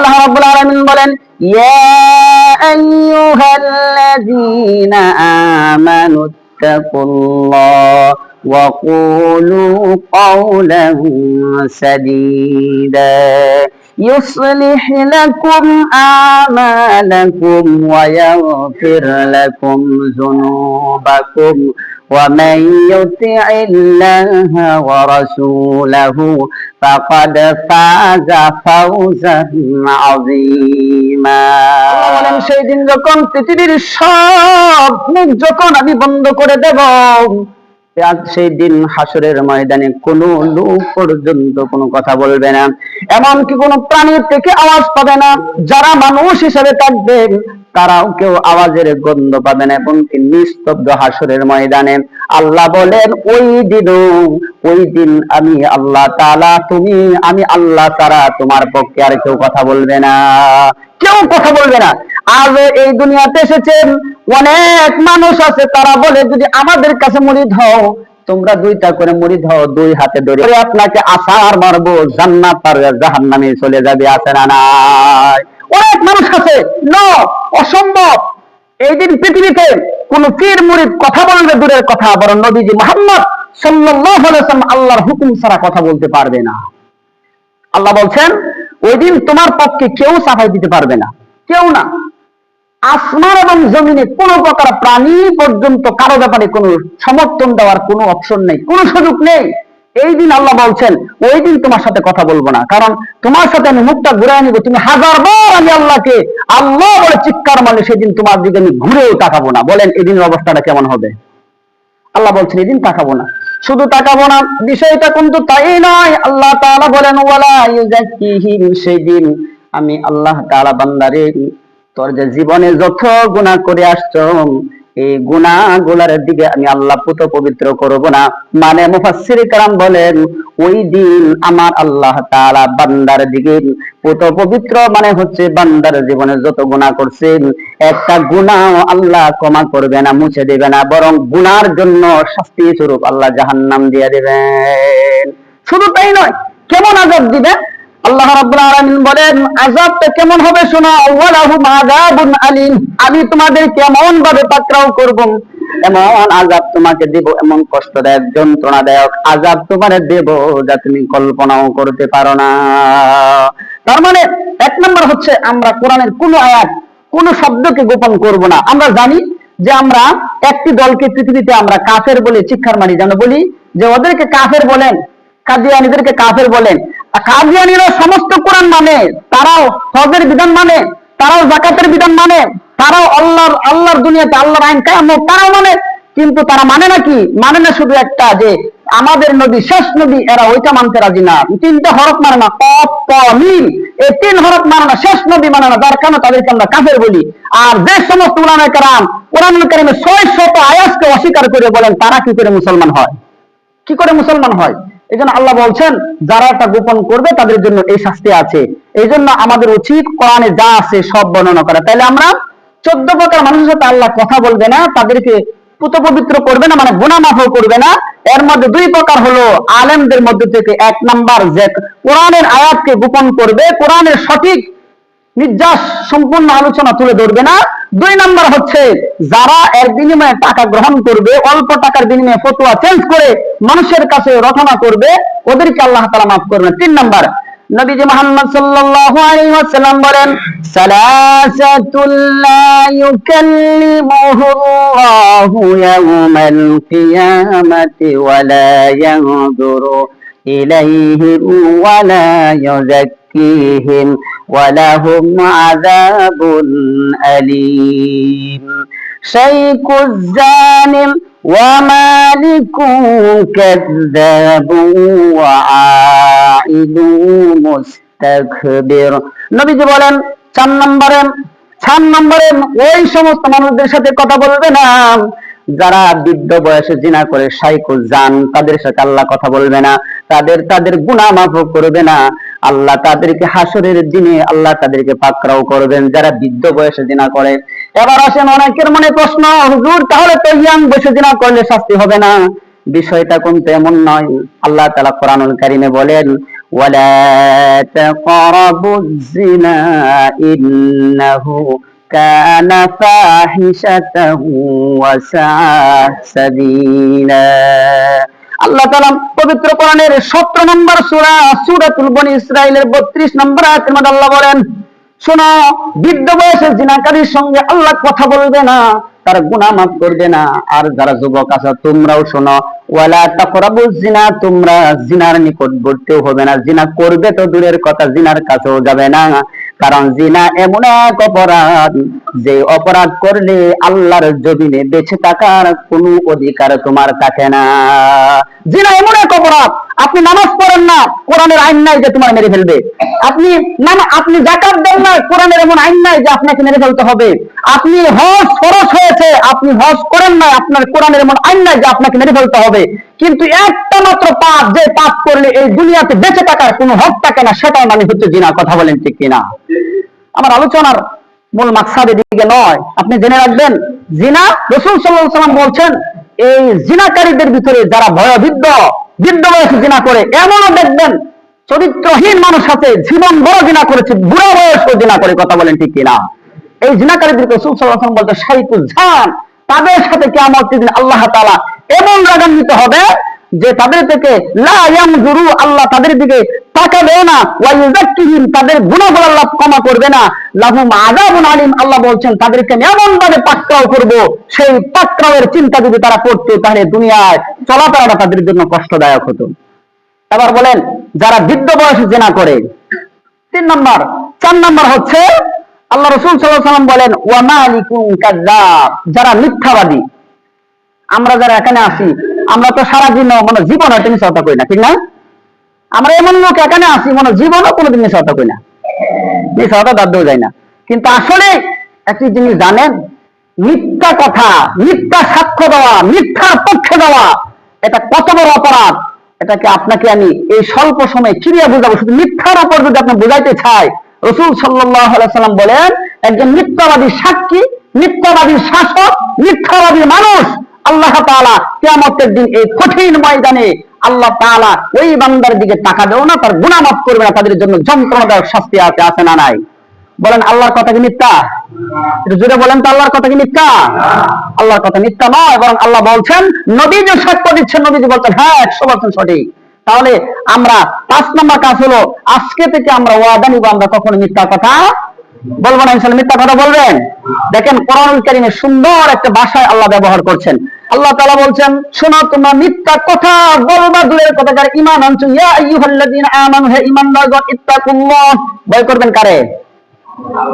আল্লাহ রাব্বুল আলামিন বলেন, ইয়া আইয়ুহাল্লাযীনা আমানু তাকুল্লাহ ওয়া কুলু কওলান সাদীদা يصلح لكم أعمالكم ويغفر لكم ذنوبكم ومن يطع الله ورسوله فقد فاز فوزا عظيما সেই দিন যখন পৃথিবীর সব মুখ যখন আমি বন্ধ করে দেব, সেই দিন হাসরের ময়দানে কোন লোক পর্যন্ত কোনো কথা বলবে না, এমনকি কোন প্রাণীর থেকে আওয়াজ পাবে না। যারা মানুষ হিসেবে থাকবেন তারাও কেউ আওয়াজের গন্ধ পাবে না, এমনকি নিস্তব্ধ হাসরের ময়দানে। আল্লাহ বলেন ওই দিন আমি আল্লাহ তাআলা আমি আল্লাহ ছাড়া তোমার পক্ষে আর কেউ কথা বলবে না, কেউ কথা বলবে না। আজ এই দুনিয়াতে এসেছেন অনেক মানুষ আছে, তারা বলে যদি আমাদের কাছে মুরিদ হও, তোমরা দুইটা করে মুরিদ হও, দুই হাতে ধরে আপনাকে আছাড় মারবো, জান্নাত আর জাহান্নামে চলে যাবে। আছে না নাই? অনেক মানুষ আছে। অসম্ভব। এই দিন পৃথিবীতে কোন পীর মুরিদ কথা বলবে দূরের কথা, বরং নবীজি মুহাম্মদ সাল্লাল্লাহু আলাইহি ওয়াসাল্লাম আল্লাহর হুকুম ছাড়া কথা বলতে পারবে না। আল্লাহ বলছেন ওই দিন তোমার পক্ষে কেউ সাফাই দিতে পারবে না, কেউ না। আসমান এবং জমিনে কোন প্রকার প্রাণী পর্যন্ত কারো ব্যাপারে কোন সমর্থন দেওয়ার কোন অপশন নেই, কোন সুযোগ নেই। এই দিন আল্লাহ বলছেন ওই দিন তোমার সাথে কথা বলবো না, কারণ তোমার সাথে আমি মুখটা ঘুরাই নিব। তুমি হাজারবার আমি আল্লাহকে আল্লাহ বলে চিৎকার মানে সেদিন তোমার দিকে আমি ঘুরেও তাকাবো না। বলেন এই দিনের অবস্থাটা কেমন হবে? আল্লাহ বলছেন এদিন তাকাবো না। শুধু তাকাবো না, বিষয়টা কিন্তু তাই নয়। আল্লাহ তাআলা বলেন ওয়ালা ইউযাক্কিহিম, সেদিন আমি আল্লাহ তাআলা বান্দারে তোর যে জীবনে যত গুনাহ করে আসছো এই গুনাহগুলোর দিকে আমি আল্লাহ পুত পবিত্র করব না। মানে মুফাসসির کرام বলেন ওই দিন আমার আল্লাহ তাআলা বান্দার দিকে পুত পবিত্র মানে হচ্ছে বান্দার জীবনে যত গুনাহ করছেন একটা গুনাহ আল্লাহ ক্ষমা করবে না, মুছে দেবে না, বরং গুনার জন্য শাস্তি স্বরূপ আল্লাহ জাহান্নাম দিয়ে দিবেন। শুধু তাই নয়, কেমন আযাব দিবেন আল্লাহ রাব্বুল আলামিন বলেন, আযাবটা কেমন হবে শোনো। ওয়ালাহুম আযাবুন আলীম, আমি তোমাদের কেমন ভাবে পাকড়াও করব, এমন আযাব তোমাকে দেব, এমন কষ্টদায়ক যন্ত্রণাদায়ক আযাব তোমারে দেব যা তুমি কল্পনাও করতে পারো না। তার মানে এক নম্বর হচ্ছে আমরা কোরআনের কোন আয়াত কোন শব্দকে গোপন করব না। আমরা জানি যে আমরা একটি দলকে পৃথিবীতে আমরা কাফের বলে চিৎকার মারি, যেন বলি যে ওদেরকে কাফের বলেন, কাদিয়ানীদেরকে কাফের বলেন। কাদিয়ানীরা সমস্ত কোরআন মানে, তারাও হজের বিধান মানে, তারাও যাকাতের বিধান মানে, তারাও আল্লাহর দুনিয়াতে আল্লাহর আইন কায়েম তারাও মানে, কিন্তু তারা মানে নাকি? মানে না শুধু একটা যে আমাদের নবী শেষ নবী, এরা ওইটা মানতে রাজি না। তিনটা হরফ মানে না, কফ ত মিম, এই তিন হরফ মানে না, শেষ নবী মানে না, যার কারণে তাদেরকে আমরা কাফের বলি। আর যে সমস্ত উলামায়ে কেরাম কোরআনুল কারীমের 600 আয়াতকে অস্বীকার করে বলেন, তারা কি করে মুসলমান হয়? কি করে মুসলমান হয়? এই জন্য আল্লাহ বলছেন যারা এটা গোপন করবে তাদের জন্য এই শাস্তি আছে। এই জন্য আমাদের উচিত কোরআনে যা আছে সব বর্ণনা করা। তাহলে আমরা 14 প্রকার মানুষের সাথে আল্লাহ কথা বলবে না, তাদেরকে পুত পবিত্র করবে না, মানে গুনাহ মাফও করবে না। এর মধ্যে 2 প্রকার হলো আলেমদের মধ্যে থেকে। 1 নাম্বার যে কোরআনের আয়াতকে গোপন করবে, কোরআনের সঠিক নির্যাস সম্পূর্ণ আলোচনা তুলে ধরবে না। 2 নাম্বার হচ্ছে যারা এর বিনিময়ে টাকা গ্রহণ করবে, অল্প টাকার বিনিময়ে ফতোয়া চেঞ্জ করে মানুষের কাছে রটনা করবে, ওদেরকে আল্লাহ তাআলা মাফ করবেন। 3 নাম্বার নবীজি মুহাম্মদ সাল্লাল্লাহু আলাইহি ওয়াসাল্লাম বলেন, সালাসাতুল লা ইউকাল্লিমুহুল্লাহু ইয়াওমাল কিয়ামাতি ওয়া লা ইয়ানজুরু ইলাইহিম ওয়া লা ইউযাক্কিহিম ওয়া লাহুম আযাবুন আলীম। শাইখুজ জানিম ওয়া মালিকু কাযযাবু ওয়া আইদু মুস্তাকবির। নবীজি বলেন 4 নম্বরে ওই সমস্ত মানুষদের সাথে কথা বলবে না যারা বৃদ্ধ বয়সে জিনা করে, শাইখুজ জান, তাদের সাথে আল্লাহ কথা বলবে না, তাদের গুনাহ মাফ করবে না। আল্লাহ তাদেরকে হাসরের দিনে আল্লাহ তাদেরকে পাকড়াও করবেন যারা বৃদ্ধ বয়সে জিনা করে। এবার আসেন অনেকের মনে প্রশ্ন, হুজুর তাহলে তো ইয়াং বয়সে জিনা করলে শাস্তি হবে না? বিষয়টা কিন্তু এমন নয়। আল্লাহ তাআলা কোরআনুল কারীমে বলেন ওয়ালা তাকরাবুজ জিনা ইন্নাহু কানা ফাহিশাতান ওয়া সাআ সাবিলা। আল্লাহ তাআলা পবিত্র কোরআনের 17 নম্বর সূরা সূরাতুল বনী ইসরাঈলের 32 নম্বর আয়াতের মধ্যে আল্লাহ বলেন, শোনো, বৃদ্ধ বয়সের জিনাকারীর সঙ্গে আল্লাহ কথা বলবে না, তার গুনাহ মাফ করবে না। আর যারা যুবক আছে তোমরাও শোনো, ওয়ালা তাকরাবুজ জিনা, তোমরা জিনার নিকটবর্তীও হবে না। জিনা করবে তো দূরের কথা, জিনার কাছেও যাবে না। কারণ জিনা এমন এক অপরাধ, যে অপরাধ করলে আল্লাহর জমিনে বেঁচে থাকার কোনো অধিকার তোমার থাকে না। জিনা এমন এক অপরাধ, আপনি নামাজ পড়েন না, কোরআনের আইন নাই যে তোমার মেরে ফেলবে। আপনি যাকাত দেন না, কোরআনের এমন আইন নাই যে আপনাকে মেরে ফেলতে হবে। আপনি হজ ফরজ হয়েছে, আপনি হজ করেন না, আপনার কোরআনের এমন আইন নাই যে আপনাকে মেরে ফেলতে হবে। কিন্তু একটা মাত্র পাপ, যে পাপ করলে এই দুনিয়াতে বেঁচে থাকার কোনো হক থাকে না, সেটাই মানে হচ্ছে জিনা। কথা বলেন ঠিক কিনা? আমার আলোচনার মূল মাকসাদ এদিকে নয়, আপনি জেনে রাখবেন, জিনা, রাসূল সাল্লাল্লাহু আলাইহি ওয়াসাল্লাম বলছেন, এই জিনাকারীদের ভিতরে যারা বৃদ্ধ বয়সে জিনা করে, এমনও দেখবেন চরিত্রহীন মানুষ আছে, জীবন বড় জিনা করেছে, বুড়া বয়সে জিনা করে। কথা বলেন ঠিক কিনা? এই জিনাকারীদের রাসূল সাল্লাল্লাহু আলাইহি ওয়াসাল্লাম বলতে শাইতুল জান, তাদের সাথে কিয়ামতের দিন আল্লাহ তাআলা এমন রাগান্বিত হবে যে তাদের থেকে লা ইয়ানজুরু, আল্লাহ তাদের দিকে তাকাবে না, ওয়া ইউযাক্কিহিম, তাদের গুনাহগুলো আল্লাহ ক্ষমা করবে না, লাহুম আযাবুন আলীম, আল্লাহ বলছেন তাদেরকে এমন ভাবে পাকড়াও করব, সেই পাকড়াওয়ের চিন্তা যদি তারা করতো, তাহলে দুনিয়ায় চলাফেরাটা তাদের জন্য কষ্টদায়ক হতো। এবার বলেন, যারা বৃদ্ধ বয়সে জিনা করে, 3 নম্বর। 4 নম্বর হচ্ছে আল্লাহ রাসূল সাল্লাল্লাহু আলাইহি ওয়াসাল্লাম বলেন, ওয়া মালিকুন কাযাব, যারা মিথ্যাবাদী। আমরা যারা এখানে আসি, আমরা তো সারা জীবন হয়তো মিথ্যা করি না, ঠিক না? আমরা এমন লোক এখানে আসি, জীবনও কোনোদিন মিথ্যা করি না, মিথ্যা দাঁড়াতেও যায় না। কিন্তু আসলে একটি জিনিস জানেন, মিথ্যা কথা, মিথ্যা সাক্ষ্য দেওয়া, মিথ্যার পক্ষে দেওয়া, এটা কত বড় অপরাধ। এটাকে আপনাকে আমি এই স্বল্প সময়ে চিরিয়া বুঝাবো। শুধু মিথ্যার উপর যদি আপনি বুঝাইতে চাই, রাসূল সাল্লাল্লাহু আলাইহি ওয়াসাল্লাম বলেন, একজন মিথ্যাবাদী সাক্ষী, মিথ্যাবাদী শাসক, মিথ্যাবাদী মানুষ আল্লাহ তাআলা কিয়ামতের দিন এই কঠিন ময়দানে আল্লাহ তাআলা ওই বান্দার দিকে তাকাবেও না, তার গুনাহ মাফ করবে না, তাদের জন্য যন্ত্রণাদায়ক শাস্তি আছে না নাই? বলেন, আল্লাহর কথা কি মিথ্যা? একটু জোরে বলেন তো, আল্লাহর কথা কি মিথ্যা? আল্লাহর কথা মিথ্যা নয়, বরং আল্লাহ বলছেন, নবী যে সাক্ষ্য দিচ্ছেন, নবীজি বলছেন হ্যাঁ 100% সঠিক। তাহলে আমরা 5 নম্বর কাজ হলো, আজকে থেকে আমরা ওয়াদা নিব, আমরা কখনো মিথ্যা কথা বলবো না। ইনশাআল্লাহ মিথ্যা কথা বলবেন। দেখেন কোরআনুল কারীমে সুন্দর একটা ভাষায় আল্লাহ ব্যবহার করছেন। আল্লাহ তাআলা বলছেন, শোনো, তোমরা মিথ্যা কথা বলবা দূরের কথা, যারা ঈমান আনছো, ইয়া আইয়ুহাল্লাযীনা আমানু, হে ঈমানদারগণ, ইত্তাকুল্লাহ, ভয় করবেন কারে?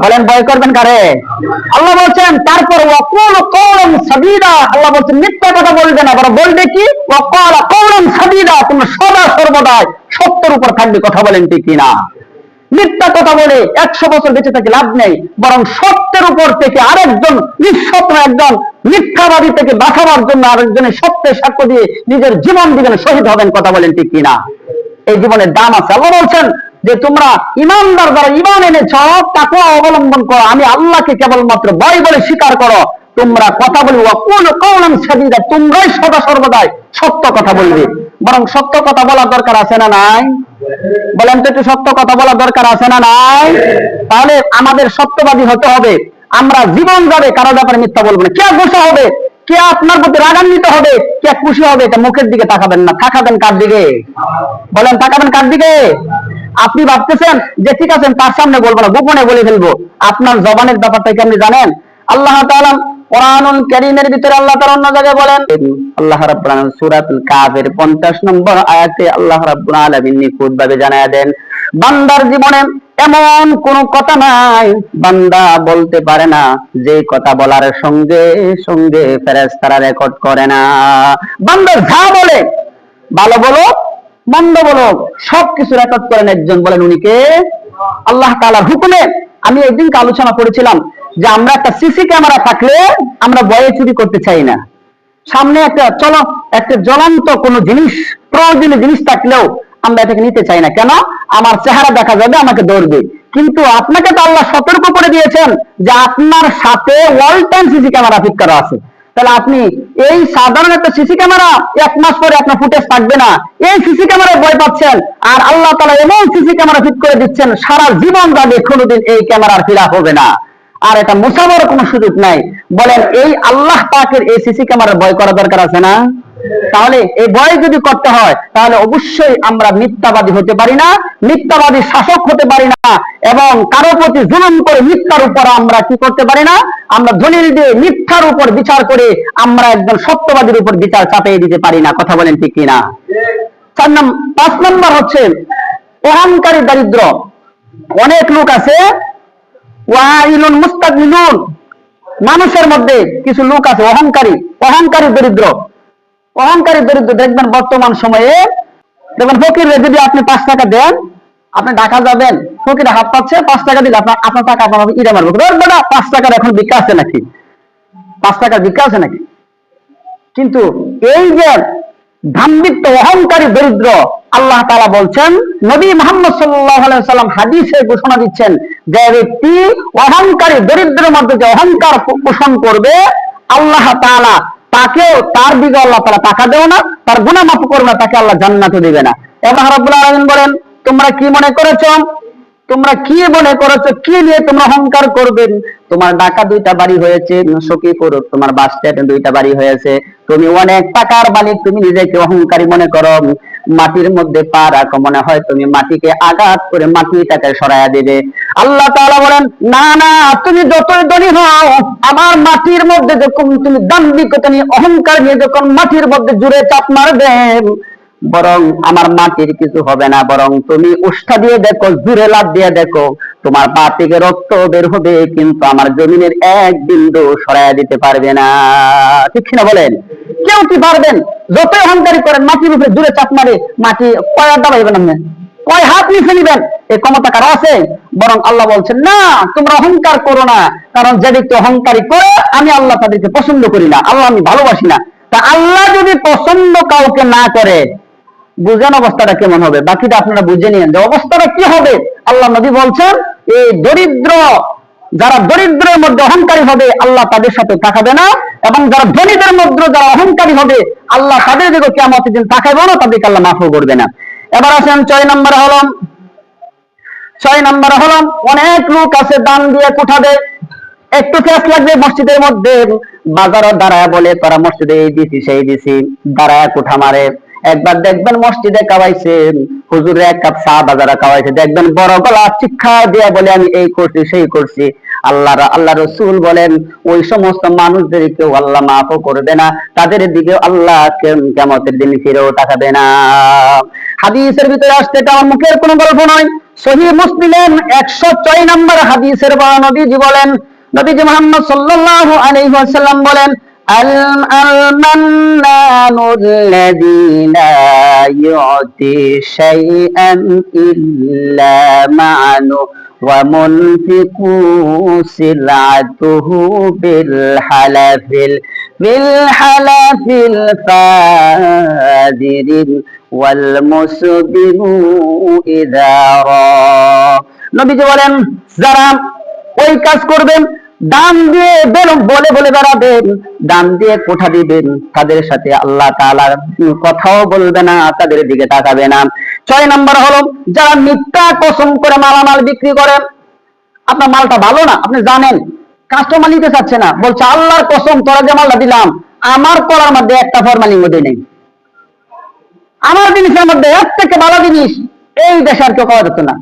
বলেন, ভয় করবেন কারে? আল্লাহ বলছেন, তারপর ওয়াকুলু কওলান সাদীদা, আল্লাহ বলছেন মিথ্যা কথা বলবে না, বরং বলবে কি? ওয়াকালা কওলান সাদীদা, তোমরা সদা সর্বদা সত্যের উপর থাকবে। কথা বলেন ঠিক কিনা? মিথ্যা কথা বলে 100 বছর বেঁচে থেকে লাভ নেই, বরং সত্যের উপর থেকে আরেকজন নিঃসত্য, একজন মিথ্যাবাদী থেকে বাঁচাবার জন্য আরেকজনের সত্যের সাক্ষ্য দিয়ে নিজের জীবন দিবেন, শহীদ হবেন। কথা বলেন ঠিক কিনা? এই জীবনের দাম আছে। আল্লাহ বলছেন যে তোমরা ইমানদার, যারা ইমান এনেছ, তাকওয়া অবলম্বন করো, আমি আল্লাহকে কেবলমাত্র ভয় বলে স্বীকার করো, তোমরা কথা বলবে, ওয়াকুলু কওলান সাদীদা, তোমরাই সদা সর্বদাই সত্য কথা বলবে। বরং সত্য কথা বলার দরকার আছে না নাই? বলেন তো, একটু সত্য কথা বলার দরকার আছে না নাই? তাহলে আমাদের সত্যবাদী হতে হবে। আমরা জীবন যাবে কারো ব্যাপারে মিথ্যা বলবো না। কে গোসা হবে, কে আপনার প্রতি রাগান্বিত হবে, কে খুশি হবে, এটা মুখের দিকে তাকাবেন না, তাকাবেন কার দিকে? বলেন, তাকাবেন কার দিকে? আপনি ভাবতেছেন যে ঠিক আছেন, তার সামনে বলবো না, গোপনে বলে ফেলবো, আপনার জবানের ব্যাপারটা কি আপনি জানেন? আল্লাহ তাআলা কোরআনুল কারীমের ভিতরে আল্লাহ তাআলা অন্য জায়গায় বলেন, আল্লাহ রাব্বুল আলামিন সূরাতুল কাফের 50 নম্বর আয়াতে আল্লাহ রাব্বুল আলামিন নিখুঁতভাবে জানায়া দেন, বান্দার জীবনে এমন কোন কথা নাই বান্দা বলতে পারে না যে কথা বলার সঙ্গে সঙ্গে ফেরেশতারা রেকর্ড করে না। বান্দা যা বলে, ভালো বলো মন্দ বলো, সবকিছু রেকর্ড করেন একজন, বলেন উনি কে? আল্লাহ তাআলার হুকুমে। আমি একদিনকে আলোচনা করেছিলাম যে আমরা একটা সিসি ক্যামেরা থাকলে আমরা ভয়ে চুরি করতে চাই না। সামনে একটা জ্বলন্ত কোনো জিনিস, প্রয়োজনীয় জিনিস থাকলেও আমরা এটাকে নিতে চাই না। কেন? আমার চেহারা দেখা যাবে, আমাকে ধরবে। কিন্তু আপনাকে তো আল্লাহ সতর্ক করে দিয়েছেন যে আপনার সাথে ওয়াল টাইম সিসি ক্যামেরা ফিট করা আছে। তাহলে আপনি এই সাধারণ একটা সিসি ক্যামেরা 1 মাস পরে আপনার ফুটেজ থাকবে না, এই সিসি ক্যামেরায় ভয় পাচ্ছেন, আর আল্লাহ তাআলা এমন সিসি ক্যামেরা ফিট করে দিচ্ছেন সারা জীবন যাবে, কোনোদিন এই ক্যামেরার ফিলাপ হবে না, আর এটা মোছাবার কোনো সুযোগ নাই। বলেন এই আল্লাহ পাকের এই সিসি ক্যামেরার ভয় করা দরকার আছে না? তাহলে এই ভয় যদি করতে হয় তাহলে অবশ্যই আমরা মিথ্যাবাদী হতে পারি না, মিথ্যাবাদী শাসক হতে পারি না, এবং কারো প্রতি জুলুম করে মিথ্যার উপর আমরা কি করতে পারি না, আমরা দলিল দিয়ে মিথ্যার উপর বিচার করে আমরা একজন সত্যবাদীর উপর বিচার চাপিয়ে দিতে পারি না। কথা বলেন ঠিক কিনা? 5 নম্বর হচ্ছে অহংকারী দারিদ্র। অনেক লোক আছে ওয়াইলুন মুস্তাগফিরুন, মানুষের মধ্যে কিছু লোক আছে অহংকারী দরিদ্র। অহংকারী দরিদ্র দেখবেন বর্তমান সময়ে, দেখবেন ফকিরে যদি আপনি 5 টাকা দেন, আপনি ঢাকা যাবেন, ফকিরে হাত পাচ্ছে 5 টাকা দিলে আপনার টাকা আপনার ইরে মারবে, 5 টাকার এখন ভিক্ষা আছে নাকি? 5 টাকার ভিক্ষা আছে নাকি? কিন্তু এই যে ধাম্বিক অহংকারী দরিদ্র, আল্লাহ তাআলা বলছেন, নবী মুহাম্মদ সাল্লাল্লাহু আলাইহি সাল্লাম হাদিসে ঘোষণা দিচ্ছেন, যে ব্যক্তি অহংকারী দরিদ্রের মধ্যে যে অহংকার পোষণ করবে, আল্লাহ তাআলা তাকেও তার দিকে আল্লাহ তাআলা টাকা দেও না, তার গুনাহ মাফ করবে না, তাকে আল্লাহ জান্নাতও দিবে না। এবং রাব্বুল আলামিন বলেন, তোমরা কি মনে করেছো, কি নিয়ে তোমরা অহংকার করবেন? তোমার ঢাকা 2টা বাড়ি হয়েছে, সখীপুর তোমার বাস স্ট্যান্ডে 2টা বাড়ি হয়েছে, তুমি অনেক টাকার মালিক, তুমি নিজেকে অহংকারী মনে করো, মাটির মধ্যে পা রাখো, মনে হয় তুমি মাটিকে আঘাত করে মাটিটাকে সরাইয়া দেবে। আল্লাহ তাআলা বলেন, না না, তুমি যতই ধনী হও, আমার মাটির মধ্যে যখন তুমি দাম্ভিকতা নিয়ে অহংকার নিয়ে যখন মাটির মধ্যে জুড়ে চাপ মারবে, বরং আমার মাটির কিছু হবে না, বরং তুমি উষ্ঠা দিয়ে দেখো, জুড়ে লাভ দিয়ে দেখো, তোমার পা থেকে রক্ত বের হবে, কিন্তু আমার জমিনের এক বিন্দু সরাইয়া দিতে পারবে না। ঠিক না বলেন? কেউ কি পারবেন? যতই অহংকারী করেন, মাটির উপরে জুড়ে চাপ মারে মাটি কয় হাত দাবাইবেন, আপনি কয় হাত নিচে নিবেন, এই ক্ষমতা কারো আছে? বরং আল্লাহ বলছেন, না, তোমরা অহংকার করো না, কারণ যে ব্যক্তি অহংকারী করে আমি আল্লাহ তাদেরকে পছন্দ করি না, আল্লাহ আমি ভালোবাসি না। তা আল্লাহ যদি পছন্দ কাউকে না করে, বুঝেন অবস্থাটা কেমন হবে? বাকিটা আপনারা বুঝে নিন যে অবস্থাটা কি হবে। আল্লাহ নবী বলছেন, এই দরিদ্র, যারা দরিদ্রের মধ্যে অহংকারী হবে, আল্লাহ তাদের সাথে তাকাবে না, এবং যারা ধনীদের মধ্যে যারা অহংকারী হবে, আল্লাহ তাদের দিকে কিয়ামতের দিন তাকাবে না, তাদেরকে আল্লাহ মাফও করবে না। এবার আসেন 6 নম্বরে হলো অনেক লোক আছে দান দিয়ে কোঠা দেয়, একটু ফেস লাগবে মসজিদের মধ্যে, বাজারও দাঁড়ায় বলে তোরা মসজিদে এই দিছি সেই দিছি, দাঁড়ায় কোঠা মারে। একবার দেখবেন মসজিদে খাওয়াইছে, হুজুরে 1 কাপ চা বাজারে খাওয়াইছে, দেখবেন বড় গলা শিক্ষা দিয়ে বলে আমি এই করছি সেই করছি। আল্লাহ রাসূল বলেন, ওই সমস্ত মানুষদেরকেও আল্লাহ মাফও করবে না, তাদের দিকে আল্লাহ কিয়ামতের দিন ফিরেও তাকাবে না। হাদিসের ভিতরে আসছে, এটা আমার মুখের কোনো গল্প নয়, সহিহ মুসলিমের 106 নম্বর হাদিসের বর্ণনা, নবীজি বলেন, নবীজি মুহাম্মদ সাল্লাল্লাহু আলাইহি ওয়াসাল্লাম বলেন, আল-মান্নানুল্লাযী লা ইউতি শাইআন ইল্লা মা'নু ওয়া মুনফিকু সিলআতুহু বিল হালাফিল ফাযিরিন ওয়াল মুসবিরু ইযারা। নবীজি বলেন, যারা ওই কাজ করবেন, দান দিয়ে বলে বেড়াবেন, দান দিয়ে কোঠা দিবেন, তাদের সাথে আল্লাহ তাআলা কথাও বলবে না, তাদের দিকে তাকাবে না। 6 নম্বর হলো যারা মিথ্যা কসম করে মালামাল বিক্রি করেন। আপনার মালটা ভালো না, আপনি জানেন, কাস্টমার নিতে চাচ্ছে না, বলছে আল্লাহর কসম তোরা যে মালটা দিলাম, আমার কলার মধ্যে একটা ফরমালিন মধ্যে নেই, আমার জিনিসের মধ্যে এর থেকে ভালো জিনিস এই দেশে আর কেউ পাওয়া যেত না।